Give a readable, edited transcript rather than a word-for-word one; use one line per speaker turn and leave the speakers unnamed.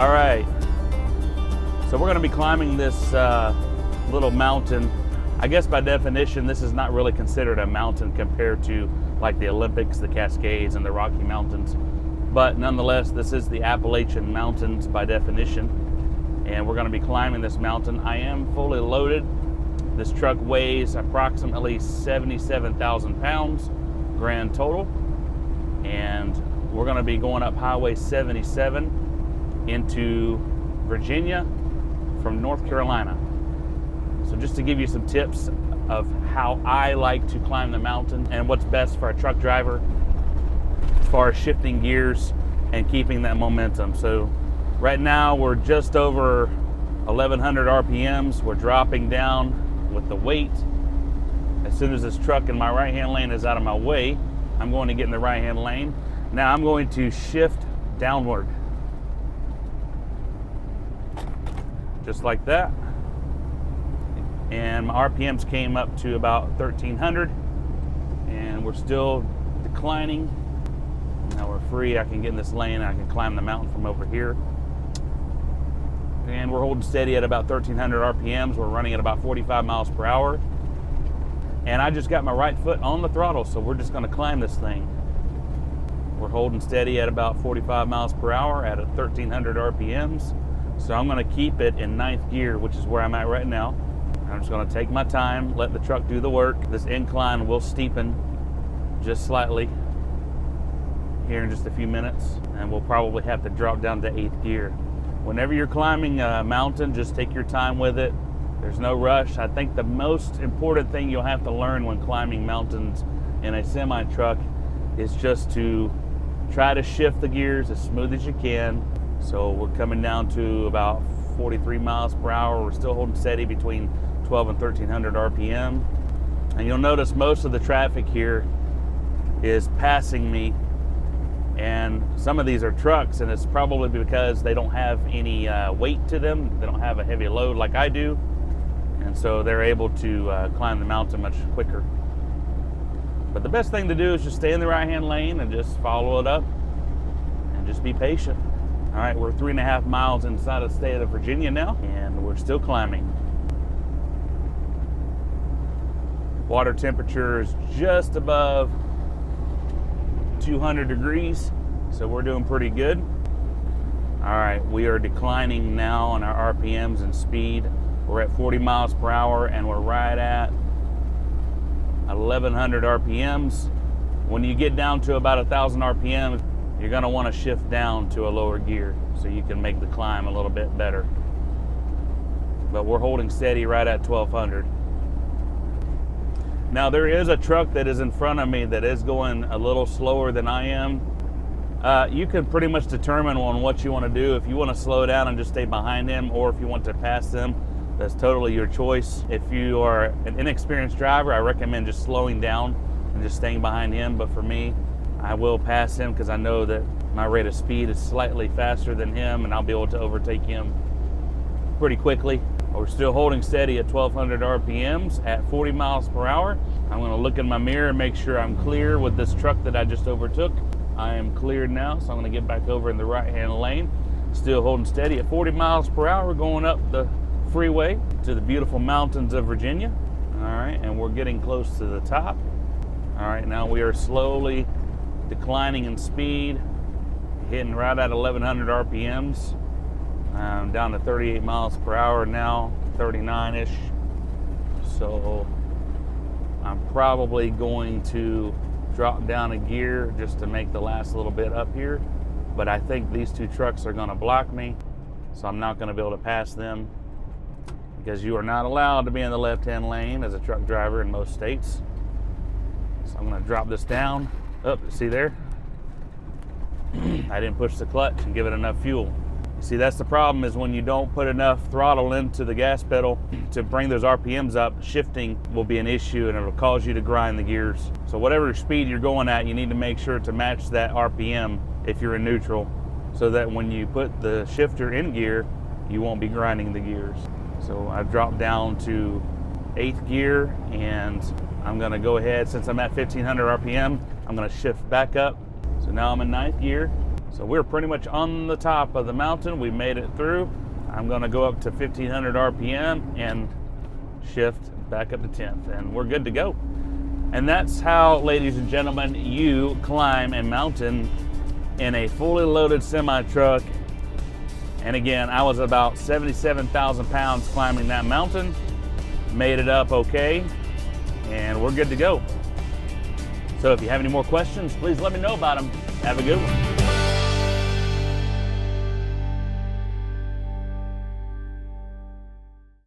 All right, so we're going to be climbing this little mountain. I guess by definition, this is not really considered a mountain compared to like the Olympics, the Cascades, and the Rocky Mountains. But nonetheless, this is the Appalachian Mountains by definition. And we're going to be climbing this mountain. I am fully loaded. This truck weighs approximately 77,000 pounds, grand total. And we're going to be going up Highway 77 into Virginia from North Carolina. So just to give you some tips of how I like to climb the mountain and what's best for a truck driver as far as shifting gears and keeping that momentum. So right now we're just over 1100 RPMs. We're dropping down with the weight. As soon as this truck in my right-hand lane is out of my way, I'm going to get in the right-hand lane. Now I'm going to shift downward. Just like that. And my RPMs came up to about 1300, and we're still declining. Now we're free. I can get in this lane and I can climb the mountain from over here. And we're holding steady at about 1300 RPMs. We're running at about 45 miles per hour. And I just got my right foot on the throttle, so we're just gonna climb this thing. We're holding steady at about 45 miles per hour at 1300 RPMs. So I'm gonna keep it in 9th gear, which is where I'm at right now. I'm just gonna take my time, let the truck do the work. This incline will steepen just slightly here in just a few minutes, and we'll probably have to drop down to 8th gear. Whenever you're climbing a mountain, just take your time with it. There's no rush. I think the most important thing you'll have to learn when climbing mountains in a semi-truck is just to try to shift the gears as smooth as you can. So we're coming down to about 43 miles per hour. We're still holding steady between 12 and 1300 RPM. And you'll notice most of the traffic here is passing me. And some of these are trucks, and it's probably because they don't have any weight to them. They don't have a heavy load like I do. And so they're able to climb the mountain much quicker. But the best thing to do is just stay in the right-hand lane and just follow it up and just be patient. All right, we're 3.5 miles inside of the state of Virginia now, and we're still climbing. Water temperature is just above 200 degrees, so we're doing pretty good. All right, we are declining now on our RPMs and speed. We're at 40 miles per hour, and we're right at 1100 RPMs. When you get down to about 1000 RPMs, you're gonna wanna shift down to a lower gear so you can make the climb a little bit better. But we're holding steady right at 1200. Now there is a truck that is in front of me that is going a little slower than I am. You can pretty much determine on what you wanna do. If you wanna slow down and just stay behind him, or if you want to pass them, that's totally your choice. If you are an inexperienced driver, I recommend just slowing down and just staying behind him. But for me, I will pass him because I know that my rate of speed is slightly faster than him, and I'll be able to overtake him pretty quickly. We're still holding steady at 1200 RPMs at 40 miles per hour. I'm gonna look in my mirror and make sure I'm clear with this truck that I just overtook. I am cleared now, so I'm gonna get back over in the right-hand lane. Still holding steady at 40 miles per hour, going up the freeway to the beautiful mountains of Virginia. All right, and we're getting close to the top. All right, now we are slowly declining in speed, hitting right at 1100 RPMs. Down to 38 miles per hour now, 39-ish. So I'm probably going to drop down a gear just to make the last little bit up here. But I think these two trucks are gonna block me, so I'm not gonna be able to pass them, because you are not allowed to be in the left-hand lane as a truck driver in most states. So I'm gonna drop this down. Oh, see there? I didn't push the clutch and give it enough fuel. See, that's the problem, is when you don't put enough throttle into the gas pedal to bring those RPMs up, shifting will be an issue and it'll cause you to grind the gears. So whatever speed you're going at, you need to make sure to match that RPM if you're in neutral, so that when you put the shifter in gear, you won't be grinding the gears. So I've dropped down to 8th gear, and I'm gonna go ahead, since I'm at 1500 RPM, I'm gonna shift back up. So now I'm in 9th gear. So we're pretty much on the top of the mountain. We made it through. I'm gonna go up to 1500 RPM and shift back up to 10th, and we're good to go. And that's how, ladies and gentlemen, you climb a mountain in a fully loaded semi-truck. And again, I was about 77,000 pounds climbing that mountain, made it up okay, and we're good to go. So if you have any more questions, please let me know about them. Have a good one.